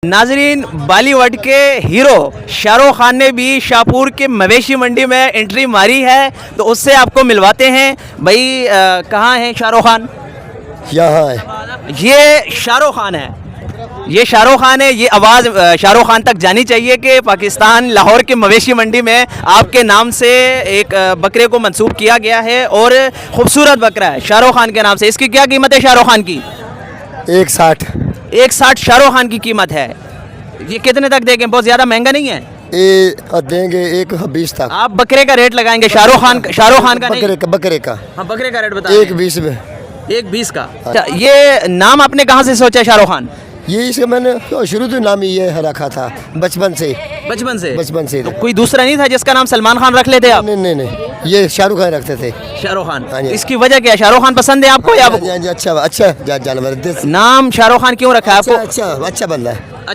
नाजरीन, बॉलीवुड के हीरो शाहरुख खान ने भी शाहपुर के मवेशी मंडी में एंट्री मारी है, तो उससे आपको मिलवाते हैं। भाई कहाँ है शाहरुख खान? यहाँ है। ये शाहरुख खान है, ये शाहरुख खान है। ये आवाज़ शाहरुख खान तक जानी चाहिए कि पाकिस्तान लाहौर के मवेशी मंडी में आपके नाम से एक बकरे को मंसूब किया गया है और खूबसूरत बकरा है शाहरुख खान के नाम से। इसकी क्या कीमत है शाहरुख खान की? 160 शाहरुख खान की कीमत है। ये कितने तक देंगे? बहुत ज़्यादा महंगा नहीं है? देंगे 120 तक। आप बकरे का रेट लगाएंगे शाहरुख खान का नहीं? बकरे का हाँ, बकरे का रेट बताइए। 120 में। 120 का। अच्छा, ये नाम आपने कहाँ से सोचा शाहरुख खान? ये इसका मैंने शुरू से नाम ये रखा था बचपन से। बचपन से तो कोई दूसरा नहीं था जिसका नाम सलमान खान रख लेते आप? नहीं, ये शाहरुख खान रखते थे। शाहरुख खान। हाँ जी। इसकी वजह क्या है? शाहरुख खान पसंद है आपको या अच्छा जानवर नाम शाहरुख खान क्यों रखा है आपको? अच्छा बंदा है।